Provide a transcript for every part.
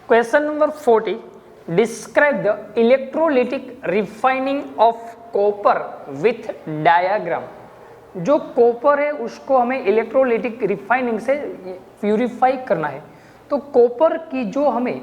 Question number 40, describe the electrolytic refining of copper with diagram. जो copper है उसको हमें इलेक्ट्रोलिटिक रिफाइनिंग से प्यूरिफाई करना है। तो कॉपर की जो हमें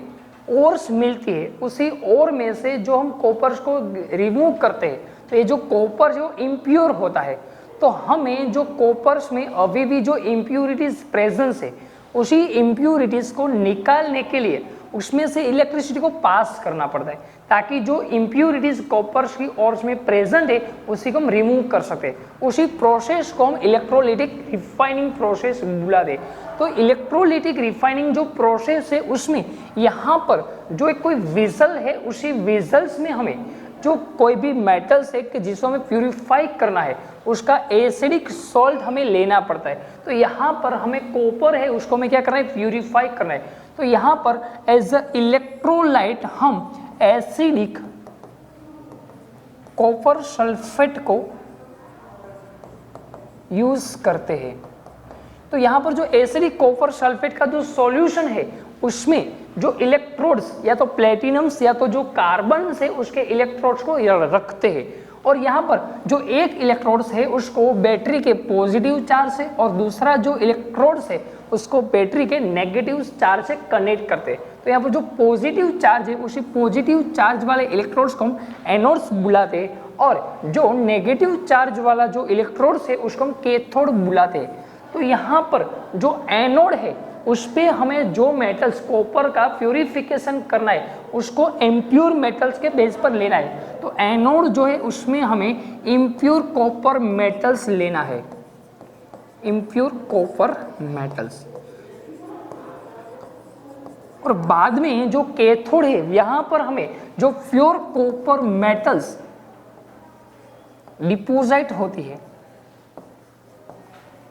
ओर्स मिलती है, उसी ओर में से जो हम कॉपर को रिमूव करते हैं, तो ये जो कॉपर जो इम्प्योर होता है, तो हमें जो कॉपर्स में अभी भी जो इम्प्यूरिटीज प्रेजेंस है, उसी इम्प्यूरिटीज को निकालने के लिए उसमें से इलेक्ट्रिसिटी को पास करना पड़ता है, ताकि जो इम्प्यूरिटीज कॉपर्स की ओर्स में प्रेजेंट है उसी को हम रिमूव कर सके। उसी प्रोसेस को हम इलेक्ट्रोलिटिक रिफाइनिंग प्रोसेस बुलाते। तो इलेक्ट्रोलिटिक रिफाइनिंग जो प्रोसेस है उसमें यहाँ पर जो एक कोई वेसल है, उसी वेसल्स में हमें जो कोई भी मेटल्स है कि जिसको हमें प्यूरिफाई करना है, उसका एसिडिक सॉल्ट हमें लेना पड़ता है। तो यहाँ पर हमें कॉपर है उसको हमें क्या करना है, प्यूरिफाई करना है। तो यहाँ पर एज अ इलेक्ट्रोलाइट हम एसिडिक कॉपर सल्फेट को यूज करते हैं। तो यहाँ पर जो एसिडिक कॉपर सल्फेट का जो सॉल्यूशन है उसमें जो इलेक्ट्रोड्स या तो प्लेटिनम्स या तो जो कार्बन से उसके इलेक्ट्रोड्स को रखते हैं, और यहाँ पर जो एक इलेक्ट्रोड्स है उसको बैटरी के पॉजिटिव चार्ज से और दूसरा जो इलेक्ट्रोड्स है उसको बैटरी के नेगेटिव चार्ज से कनेक्ट करते हैं। तो यहाँ पर जो पॉजिटिव चार्ज है उसी पॉजिटिव चार्ज वाले इलेक्ट्रोड्स को हम एनोड्स बुलाते हैं, और जो नेगेटिव चार्ज वाला जो इलेक्ट्रोड्स है उसको हम कैथोड बुलाते हैं। तो यहाँ पर जो एनोड है उस पे हमें जो मेटल्स कॉपर का प्यूरिफिकेशन करना है उसको इम्प्योर मेटल्स के बेस पर लेना है। तो एनोड जो है उसमें हमें इम्प्योर कॉपर मेटल्स लेना है, इम्प्योर कॉपर मेटल्स। और बाद में जो कैथोड है यहाँ पर हमें जो प्योर कॉपर मेटल्स डिपोजिट होती है,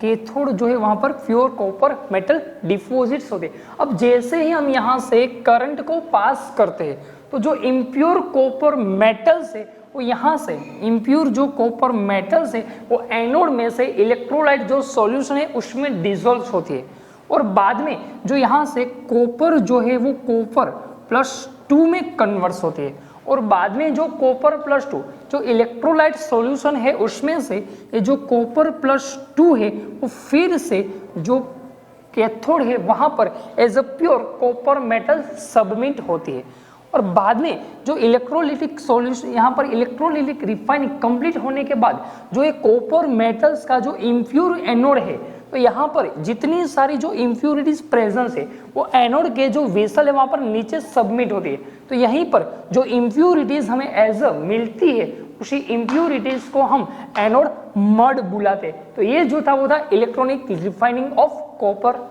कैथोड जो है वहां पर प्योर कॉपर मेटल डिपोजिट्स होते हैं। अब जैसे ही हम यहां से करंट को पास करते हैं तो जो इम्प्योर कॉपर मेटल्स है वो यहाँ से इम्प्योर जो कॉपर मेटल्स है वो एनोड में से इलेक्ट्रोलाइट जो सॉल्यूशन है उसमें डिसॉल्व होती है, और बाद में जो यहाँ से कॉपर जो है वो कॉपर +2 में कन्वर्ट होती है, और बाद में जो कॉपर +2 जो इलेक्ट्रोलाइट सॉल्यूशन है उसमें से ये जो कॉपर +2 है वो फिर से जो कैथोड है वहां पर as a pure copper metal submit होती है। और बाद में जो इलेक्ट्रोलिटिक सॉल्यूशन यहाँ पर इलेक्ट्रोलिटिक रिफाइनिंग कंप्लीट होने के बाद जो ये कॉपर मेटल्स का जो इम्प्योर एनोड है, तो यहाँ पर जितनी सारी जो इम्प्योरिटीज प्रेजेंस है वो एनोड के जो वेसल है वहां पर नीचे सबमिट होती है। तो यहीं पर जो इम्प्योरिटीज हमें एज अ मिलती है उसी इम्प्योरिटीज को हम एनोड मड बुलाते हैं। तो ये जो था वो था इलेक्ट्रॉनिक रिफाइनिंग ऑफ कॉपर